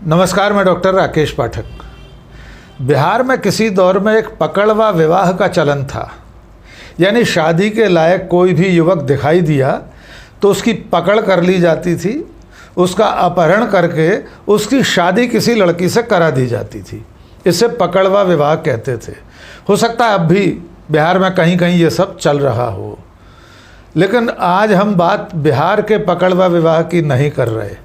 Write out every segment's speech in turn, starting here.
नमस्कार, मैं डॉक्टर राकेश पाठक। बिहार में किसी दौर में एक पकड़वा विवाह का चलन था, यानी शादी के लायक कोई भी युवक दिखाई दिया तो उसकी पकड़ कर ली जाती थी, उसका अपहरण करके उसकी शादी किसी लड़की से करा दी जाती थी। इसे पकड़वा विवाह कहते थे। हो सकता है अब भी बिहार में कहीं कहीं ये सब चल रहा हो, लेकिन आज हम बात बिहार के पकड़वा विवाह की नहीं कर रहे।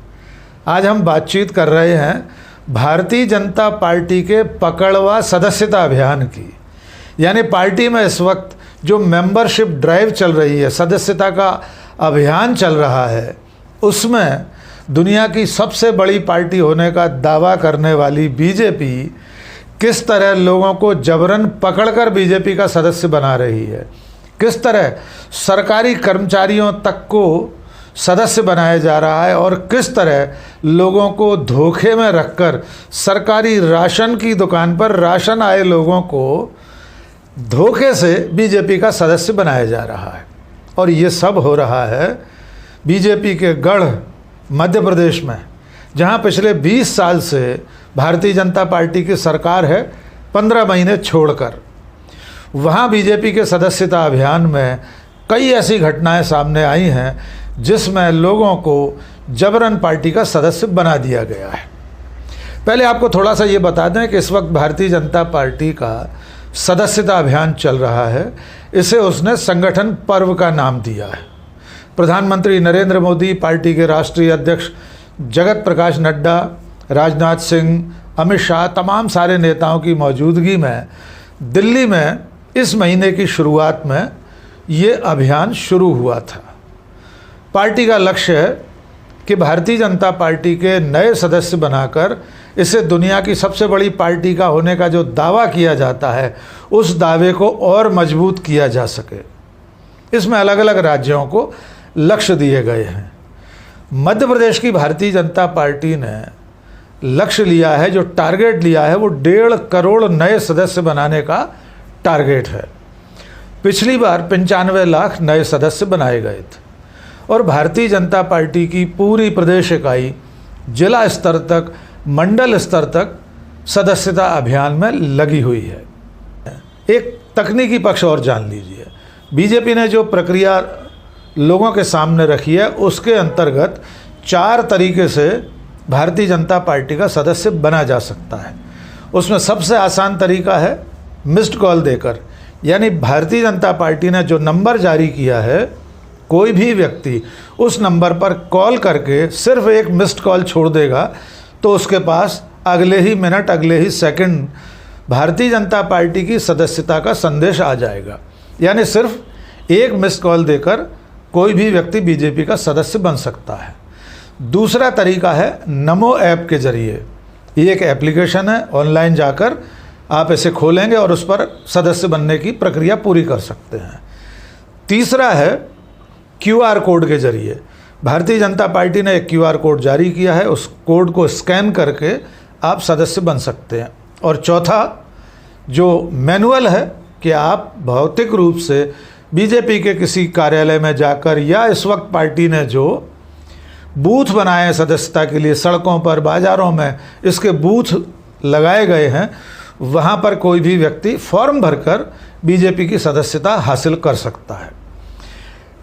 आज हम बातचीत कर रहे हैं भारतीय जनता पार्टी के पकड़वा सदस्यता अभियान की। यानी पार्टी में इस वक्त जो मेंबरशिप ड्राइव चल रही है, सदस्यता का अभियान चल रहा है, उसमें दुनिया की सबसे बड़ी पार्टी होने का दावा करने वाली बीजेपी किस तरह लोगों को जबरन पकड़कर बीजेपी का सदस्य बना रही है, किस तरह सरकारी कर्मचारियों तक को सदस्य बनाया जा रहा है और किस तरह लोगों को धोखे में रखकर सरकारी राशन की दुकान पर राशन आए लोगों को धोखे से बीजेपी का सदस्य बनाया जा रहा है। और ये सब हो रहा है बीजेपी के गढ़ मध्य प्रदेश में, जहां पिछले 20 साल से भारतीय जनता पार्टी की सरकार है, 15 महीने छोड़कर। वहां बीजेपी के सदस्यता अभियान में कई ऐसी घटनाएं सामने आई हैं जिसमें लोगों को जबरन पार्टी का सदस्य बना दिया गया है। पहले आपको थोड़ा सा ये बता दें कि इस वक्त भारतीय जनता पार्टी का सदस्यता अभियान चल रहा है। इसे उसने संगठन पर्व का नाम दिया है। प्रधानमंत्री नरेंद्र मोदी, पार्टी के राष्ट्रीय अध्यक्ष जगत प्रकाश नड्डा, राजनाथ सिंह, अमित शाह, तमाम सारे नेताओं की मौजूदगी में दिल्ली में इस महीने की शुरुआत में ये अभियान शुरू हुआ था। पार्टी का लक्ष्य है कि भारतीय जनता पार्टी के नए सदस्य बनाकर इसे दुनिया की सबसे बड़ी पार्टी का होने का जो दावा किया जाता है, उस दावे को और मजबूत किया जा सके। इसमें अलग अलग राज्यों को लक्ष्य दिए गए हैं। मध्य प्रदेश की भारतीय जनता पार्टी ने लक्ष्य लिया है, जो टारगेट लिया है वो 1.5 करोड़ नए सदस्य बनाने का टारगेट है। पिछली बार 95 लाख नए सदस्य बनाए गए थे और भारतीय जनता पार्टी की पूरी प्रदेश इकाई जिला स्तर तक, मंडल स्तर तक सदस्यता अभियान में लगी हुई है। एक तकनीकी पक्ष और जान लीजिए। बीजेपी ने जो प्रक्रिया लोगों के सामने रखी है, उसके अंतर्गत 4 तरीके से भारतीय जनता पार्टी का सदस्य बना जा सकता है। उसमें सबसे आसान तरीका है मिस्ड कॉल देकर। यानी भारतीय जनता पार्टी ने जो नंबर जारी किया है, कोई भी व्यक्ति उस नंबर पर कॉल करके सिर्फ एक मिस्ड कॉल छोड़ देगा तो उसके पास अगले ही मिनट, अगले ही सेकंड भारतीय जनता पार्टी की सदस्यता का संदेश आ जाएगा। यानी सिर्फ एक मिस्ड कॉल देकर कोई भी व्यक्ति बीजेपी का सदस्य बन सकता है। दूसरा तरीका है नमो ऐप के जरिए। ये एक एप्लीकेशन है, ऑनलाइन जाकर आप इसे खोलेंगे और उस पर सदस्य बनने की प्रक्रिया पूरी कर सकते हैं। तीसरा है QR कोड के जरिए। भारतीय जनता पार्टी ने एक QR कोड जारी किया है, उस कोड को स्कैन करके आप सदस्य बन सकते हैं। और चौथा जो मैनुअल है कि आप भौतिक रूप से बीजेपी के किसी कार्यालय में जाकर, या इस वक्त पार्टी ने जो बूथ बनाए हैं सदस्यता के लिए, सड़कों पर, बाज़ारों में इसके बूथ लगाए गए हैं, वहाँ पर कोई भी व्यक्ति फॉर्म भरकर बीजेपी की सदस्यता हासिल कर सकता है।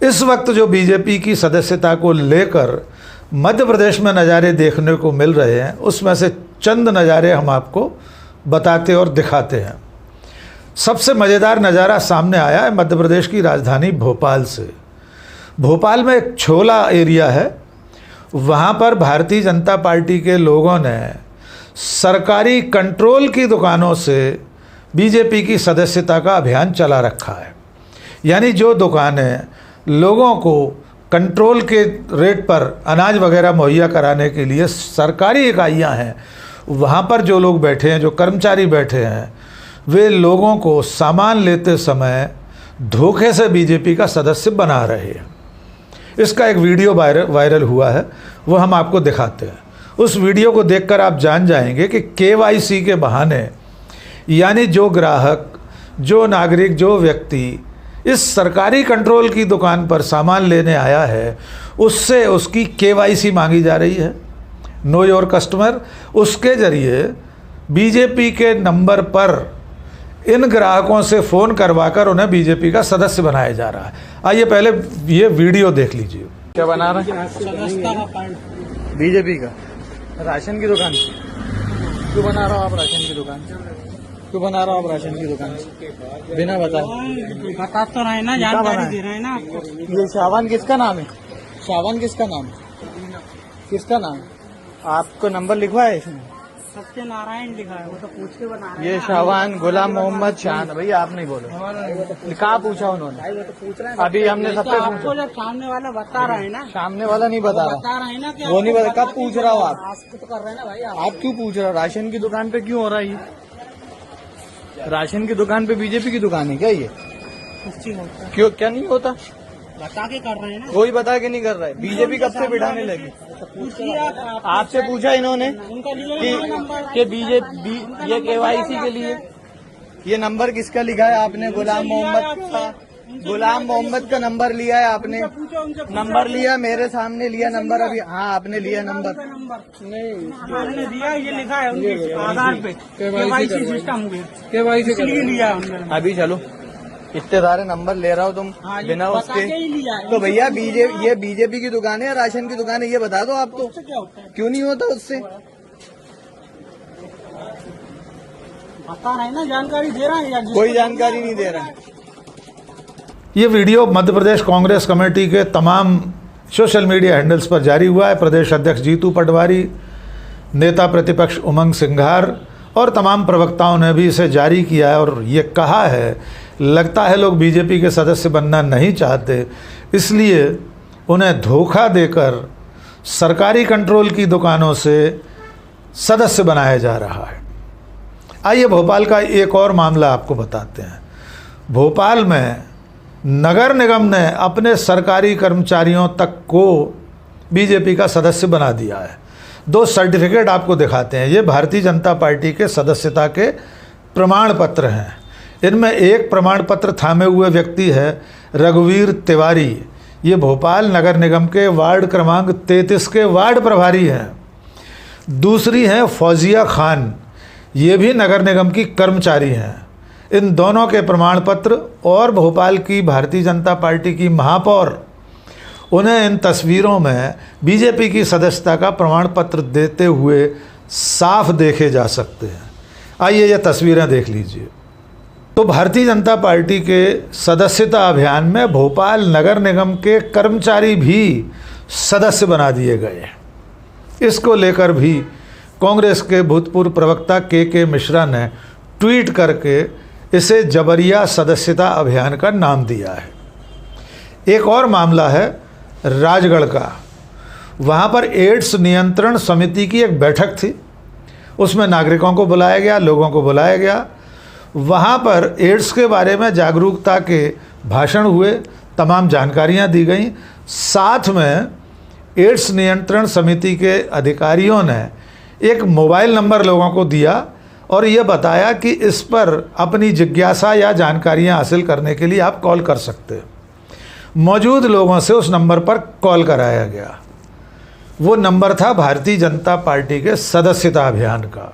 इस वक्त जो बीजेपी की सदस्यता को लेकर मध्य प्रदेश में नज़ारे देखने को मिल रहे हैं, उसमें से चंद नज़ारे हम आपको बताते और दिखाते हैं। सबसे मज़ेदार नज़ारा सामने आया है मध्य प्रदेश की राजधानी भोपाल से। भोपाल में एक छोला एरिया है, वहाँ पर भारतीय जनता पार्टी के लोगों ने सरकारी कंट्रोल की दुकानों से बीजेपी की सदस्यता का अभियान चला रखा है। यानी जो दुकानें लोगों को कंट्रोल के रेट पर अनाज वगैरह मुहैया कराने के लिए सरकारी इकाइयां हैं, वहाँ पर जो लोग बैठे हैं, जो कर्मचारी बैठे हैं, वे लोगों को सामान लेते समय धोखे से बीजेपी का सदस्य बना रहे हैं। इसका एक वीडियो वायरल हुआ है, वो हम आपको दिखाते हैं। उस वीडियो को देखकर आप जान जाएंगे कि KYC के बहाने, यानी जो ग्राहक, जो नागरिक, जो व्यक्ति इस सरकारी कंट्रोल की दुकान पर सामान लेने आया है, उससे उसकी KYC मांगी जा रही है। नो योर कस्टमर, उसके ज़रिए बीजेपी के नंबर पर इन ग्राहकों से फ़ोन करवाकर उन्हें बीजेपी का सदस्य बनाया जा रहा है। आइए पहले ये वीडियो देख लीजिए। क्या बना रहा है? बीजेपी का राशन की दुकान। क्यों बना रहा हो आप राशन की दुकान? क्यों बना रहा हो आप राशन की दुकान बिना बताए? बता तो रहे ना, जानकारी दे रहे हैं ना आपको। ये सावन किसका नाम है? सावन किसका नाम है? किसका नाम? आपको नंबर लिखवा है इसमें? सत्यनारायण लिखा है, वो तो पूछ के बना रहे हैं। ये शाहवान गुलाम मोहम्मद शान। भैया आप नहीं बोलो, कहाँ पूछा उन्होंने? अभी हमने सबसे आपको पूछा। जब सामने वाला बता रहे हैं ना, सामने वाला नहीं बता रहा, बता रहे हैं ना कि वो नहीं बता। कब पूछ रहा हो आप? तो कर रहे हैं ना भाई आप क्यों पूछ रहे हो? राशन की दुकान पे क्यों हो रहा है ये? राशन की दुकान पे बीजेपी की दुकान है क्या ये? कुछ चीज होता है, क्यों, क्या नहीं होता? बता के कर रहे हैं ना। कोई बता के नहीं कर रहा है। बीजेपी कब से बिठाने लगी? पूछिए आप, आपसे पूछा इन्होंने उनका लिया नंबर कि बीजेपी ये केवाईसी के लिए ये नंबर किसका लिखा है आपने? गुलाम मोहम्मद का। गुलाम मोहम्मद का नंबर लिया है आपने? पूछो उनसे। नंबर लिया, मेरे सामने लिया नंबर अभी। हाँ आपने लिया नंबर। नंबर हमने दिया, ये लिखा है उनके आधार पे केवाईसी सिस्टम हुए, केवाईसी इसलिए लिया हमने। अभी चलो, इतने सारे नंबर ले रहा हो तुम हाँ, ये बिना बता उसके। के ही लिया है। तो भैया ये बीजेपी की दुकान है या राशन की दुकान है ये बता दो आप। तो उससे क्या होता है? क्यों नहीं होता उससे? बता रहे हैं ना, जानकारी दे रहे हैं या कोई जानकारी नहीं दे रहा है। ये वीडियो मध्य प्रदेश कांग्रेस कमेटी के तमाम सोशल मीडिया हैंडल्स पर जारी हुआ है। प्रदेश अध्यक्ष जीतू पटवारी, नेता प्रतिपक्ष उमंग सिंघार और तमाम प्रवक्ताओं ने भी इसे जारी किया है और ये कहा है, लगता है लोग बीजेपी के सदस्य बनना नहीं चाहते, इसलिए उन्हें धोखा देकर सरकारी कंट्रोल की दुकानों से सदस्य बनाया जा रहा है। आइए भोपाल का एक और मामला आपको बताते हैं। भोपाल में नगर निगम ने अपने सरकारी कर्मचारियों तक को बीजेपी का सदस्य बना दिया है। 2 सर्टिफिकेट आपको दिखाते हैं। ये भारतीय जनता पार्टी के सदस्यता के प्रमाण पत्र हैं। इनमें एक प्रमाण पत्र थामे हुए व्यक्ति है रघुवीर तिवारी। ये भोपाल नगर निगम के वार्ड क्रमांक 33 के वार्ड प्रभारी हैं। दूसरी हैं फौजिया खान, ये भी नगर निगम की कर्मचारी हैं। इन दोनों के प्रमाण पत्र और भोपाल की भारतीय जनता पार्टी की महापौर, उन्हें इन तस्वीरों में बीजेपी की सदस्यता का प्रमाण पत्र देते हुए साफ देखे जा सकते हैं। आइए ये तस्वीरें देख लीजिए। तो भारतीय जनता पार्टी के सदस्यता अभियान में भोपाल नगर निगम के कर्मचारी भी सदस्य बना दिए गए। इसको लेकर भी कांग्रेस के भूतपूर्व प्रवक्ता के मिश्रा ने ट्वीट करके इसे जबरिया सदस्यता अभियान का नाम दिया है। एक और मामला है राजगढ़ का। वहाँ पर एड्स नियंत्रण समिति की एक बैठक थी, उसमें नागरिकों को बुलाया गया, लोगों को बुलाया गया। वहाँ पर एड्स के बारे में जागरूकता के भाषण हुए, तमाम जानकारियाँ दी गईं। साथ में एड्स नियंत्रण समिति के अधिकारियों ने एक मोबाइल नंबर लोगों को दिया और ये बताया कि इस पर अपनी जिज्ञासा या जानकारियाँ हासिल करने के लिए आप कॉल कर सकते हैं। मौजूद लोगों से उस नंबर पर कॉल कराया गया। वो नंबर था भारतीय जनता पार्टी के सदस्यता अभियान का।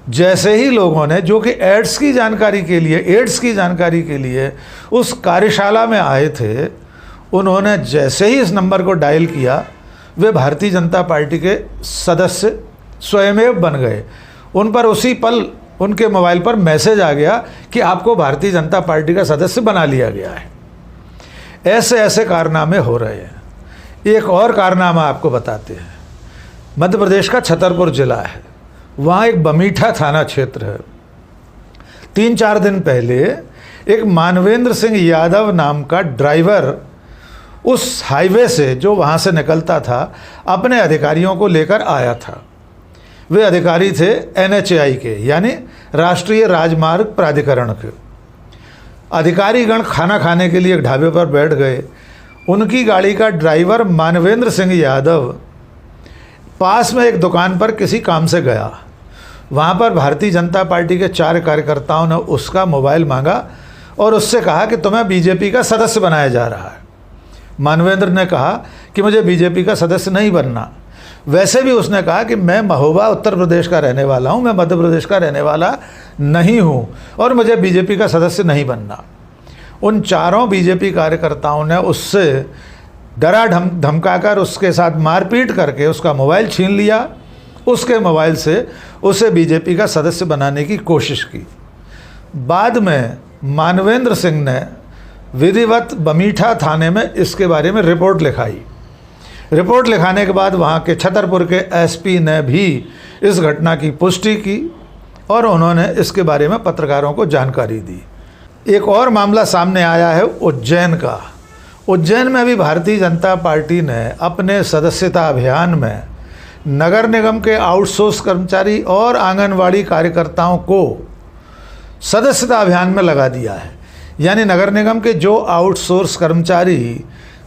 जैसे ही लोगों ने, जो कि एड्स की जानकारी के लिए उस कार्यशाला में आए थे, उन्होंने जैसे ही इस नंबर को डायल किया, वे भारतीय जनता पार्टी के सदस्य स्वयमेव बन गए। उन पर उसी पल उनके मोबाइल पर मैसेज आ गया कि आपको भारतीय जनता पार्टी का सदस्य बना लिया गया है। ऐसे ऐसे कारनामे हो रहे हैं। एक और कारनामा आपको बताते हैं। मध्य प्रदेश का छतरपुर जिला है, वहाँ एक बमीठा थाना क्षेत्र है। 3-4 दिन पहले एक मानवेंद्र सिंह यादव नाम का ड्राइवर उस हाईवे से, जो वहाँ से निकलता था, अपने अधिकारियों को लेकर आया था। वे अधिकारी थे NHAI के, यानी राष्ट्रीय राजमार्ग प्राधिकरण के। अधिकारीगण खाना खाने के लिए एक ढाबे पर बैठ गए। उनकी गाड़ी का ड्राइवर मानवेंद्र सिंह यादव पास में एक दुकान पर किसी काम से गया। वहाँ पर भारतीय जनता पार्टी के 4 कार्यकर्ताओं ने उसका मोबाइल मांगा और उससे कहा कि तुम्हें बीजेपी का सदस्य बनाया जा रहा है। मानवेंद्र ने कहा कि मुझे बीजेपी का सदस्य नहीं बनना। वैसे भी उसने कहा कि मैं महोबा उत्तर प्रदेश का रहने वाला हूँ, मैं मध्य प्रदेश का रहने वाला नहीं हूँ और मुझे बीजेपी का सदस्य नहीं बनना। उन चारों बीजेपी कार्यकर्ताओं ने उससे डरा धमकाकर उसके साथ मारपीट करके उसका मोबाइल छीन लिया। उसके मोबाइल से उसे बीजेपी का सदस्य बनाने की कोशिश की। बाद में मानवेंद्र सिंह ने विधिवत बमीठा थाने में इसके बारे में रिपोर्ट लिखाई। रिपोर्ट लिखाने के बाद वहाँ के छतरपुर के एसपी ने भी इस घटना की पुष्टि की और उन्होंने इसके बारे में पत्रकारों को जानकारी दी। एक और मामला सामने आया है उज्जैन का। उज्जैन में भी भारतीय जनता पार्टी ने अपने सदस्यता अभियान में नगर निगम के आउटसोर्स कर्मचारी और आंगनवाड़ी कार्यकर्ताओं को सदस्यता अभियान में लगा दिया है। यानी नगर निगम के जो आउटसोर्स कर्मचारी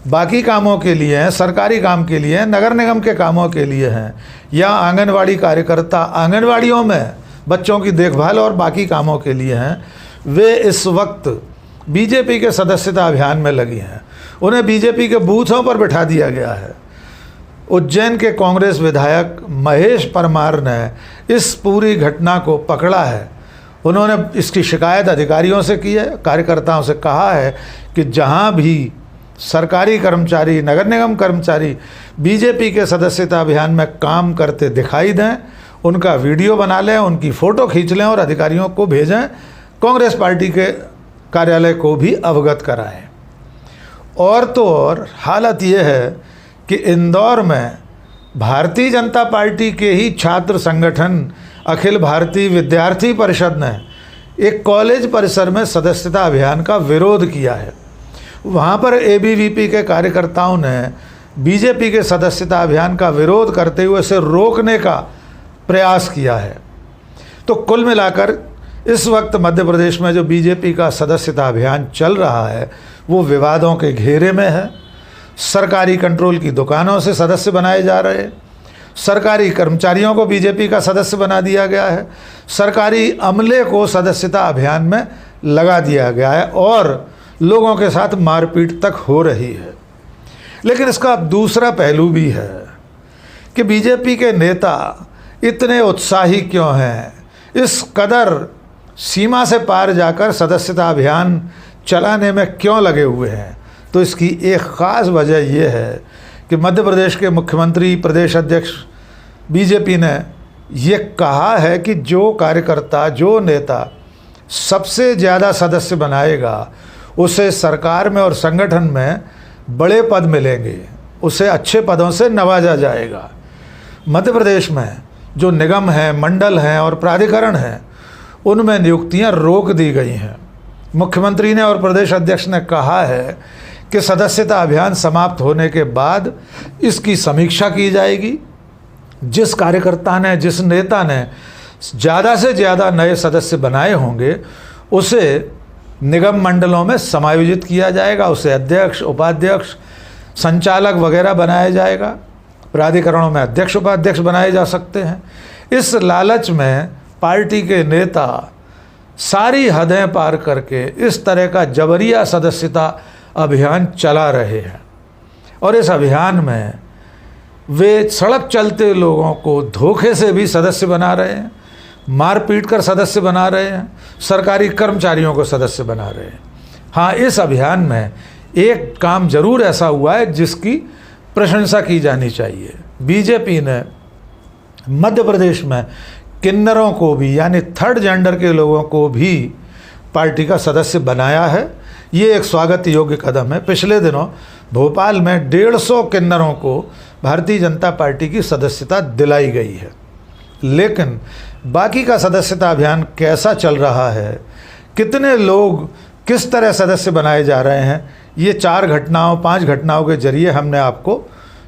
बाकी कामों के लिए हैं, सरकारी काम के लिए हैं, नगर निगम के कामों के लिए हैं, या आंगनवाड़ी कार्यकर्ता आंगनवाड़ियों में बच्चों की देखभाल और बाकी कामों के लिए हैं, वे इस वक्त बीजेपी के सदस्यता अभियान में लगी हैं। उन्हें बीजेपी के बूथों पर बिठा दिया गया है। उज्जैन के कांग्रेस विधायक महेश परमार ने इस पूरी घटना को पकड़ा है। उन्होंने इसकी शिकायत अधिकारियों से की है, कार्यकर्ताओं से कहा है कि जहां भी सरकारी कर्मचारी, नगर निगम कर्मचारी बीजेपी के सदस्यता अभियान में काम करते दिखाई दें, उनका वीडियो बना लें, उनकी फ़ोटो खींच लें और अधिकारियों को भेजें, कांग्रेस पार्टी के कार्यालय को भी अवगत कराएं। और तो और हालत ये है कि इंदौर में भारतीय जनता पार्टी के ही छात्र संगठन अखिल भारतीय विद्यार्थी परिषद ने एक कॉलेज परिसर में सदस्यता अभियान का विरोध किया है। वहाँ पर एबीवीपी के कार्यकर्ताओं ने बीजेपी के सदस्यता अभियान का विरोध करते हुए इसे रोकने का प्रयास किया है। तो कुल मिलाकर इस वक्त मध्य प्रदेश में जो बीजेपी का सदस्यता अभियान चल रहा है वो विवादों के घेरे में है। सरकारी कंट्रोल की दुकानों से सदस्य बनाए जा रहे हैं, सरकारी कर्मचारियों को बीजेपी का सदस्य बना दिया गया है, सरकारी अमले को सदस्यता अभियान में लगा दिया गया है और लोगों के साथ मारपीट तक हो रही है। लेकिन इसका दूसरा पहलू भी है कि बीजेपी के नेता इतने उत्साही क्यों हैं, इस कदर सीमा से पार जाकर सदस्यता अभियान चलाने में क्यों लगे हुए हैं। तो इसकी एक ख़ास वजह यह है कि मध्य प्रदेश के मुख्यमंत्री, प्रदेश अध्यक्ष बीजेपी ने ये कहा है कि जो कार्यकर्ता, जो नेता सबसे ज़्यादा सदस्य बनाएगा उसे सरकार में और संगठन में बड़े पद मिलेंगे, उसे अच्छे पदों से नवाजा जाएगा। मध्य प्रदेश में जो निगम हैं, मंडल हैं और प्राधिकरण हैं, उनमें नियुक्तियां रोक दी गई हैं। मुख्यमंत्री ने और प्रदेश अध्यक्ष ने कहा है कि सदस्यता अभियान समाप्त होने के बाद इसकी समीक्षा की जाएगी। जिस कार्यकर्ता ने, जिस नेता ने ज़्यादा से ज़्यादा नए सदस्य बनाए होंगे उसे निगम मंडलों में समायोजित किया जाएगा, उसे अध्यक्ष, उपाध्यक्ष, संचालक वगैरह बनाया जाएगा। प्राधिकरणों में अध्यक्ष, उपाध्यक्ष बनाए जा सकते हैं। इस लालच में पार्टी के नेता सारी हदें पार करके इस तरह का जबरिया सदस्यता अभियान चला रहे हैं और इस अभियान में वे सड़क चलते लोगों को धोखे से भी सदस्य बना रहे हैं, मारपीट कर सदस्य बना रहे हैं, सरकारी कर्मचारियों को सदस्य बना रहे हैं। हाँ, इस अभियान में एक काम जरूर ऐसा हुआ है जिसकी प्रशंसा की जानी चाहिए। बीजेपी ने मध्य प्रदेश में किन्नरों को भी, यानी थर्ड जेंडर के लोगों को भी पार्टी का सदस्य बनाया है। ये एक स्वागत योग्य कदम है। पिछले दिनों भोपाल में 150 किन्नरों को भारतीय जनता पार्टी की सदस्यता दिलाई गई है। लेकिन बाकी का सदस्यता अभियान कैसा चल रहा है, कितने लोग किस तरह सदस्य बनाए जा रहे हैं, ये 4 घटनाओं 5 घटनाओं के जरिए हमने आपको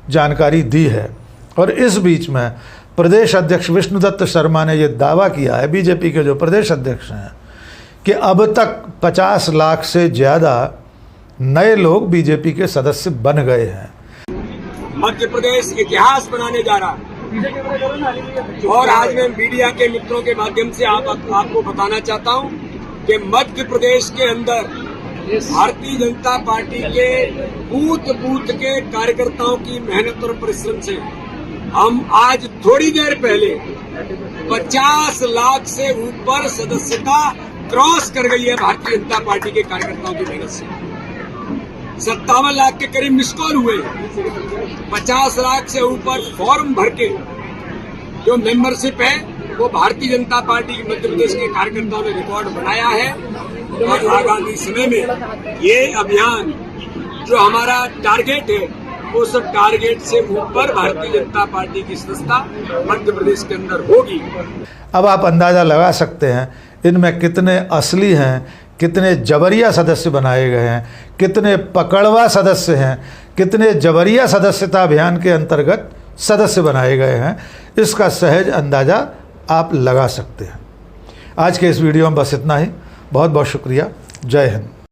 जानकारी दी है। और इस बीच में प्रदेश अध्यक्ष विष्णुदत्त शर्मा ने ये दावा किया है, बीजेपी के जो प्रदेश अध्यक्ष हैं, कि अब तक 50 लाख से ज़्यादा नए लोग बीजेपी के सदस्य बन गए हैं। मध्य प्रदेश इतिहास बनाने जा रहा है और आज मैं मीडिया के मित्रों के माध्यम से आपको बताना चाहता हूं कि मध्य प्रदेश के अंदर भारतीय जनता पार्टी के बूथ के कार्यकर्ताओं की मेहनत और परिश्रम से हम आज थोड़ी देर पहले 50 लाख से ऊपर सदस्यता क्रॉस कर गई है भारतीय जनता पार्टी के कार्यकर्ताओं की मेहनत से। 57 लाख के करीब मिस कॉल हुए, 50 लाख से ऊपर फॉर्म भर के जो मेंबरशिप है वो भारतीय जनता पार्टी की मध्य प्रदेश के कार्यकर्ताओं ने रिकॉर्ड बनाया है। और आगामी समय में ये अभियान जो हमारा टारगेट है वो सब टारगेट से ऊपर भारतीय जनता पार्टी की सदस्यता मध्य प्रदेश के अंदर होगी। अब आप अंदाज़ा लगा सकते हैं इनमें कितने असली हैं, कितने जबरिया सदस्य बनाए गए हैं, कितने पकड़वा सदस्य हैं, कितने जबरिया सदस्यता अभियान के अंतर्गत सदस्य बनाए गए हैं। इसका सहज अंदाज़ा आप लगा सकते हैं। आज के इस वीडियो में बस इतना ही। बहुत बहुत शुक्रिया। जय हिंद।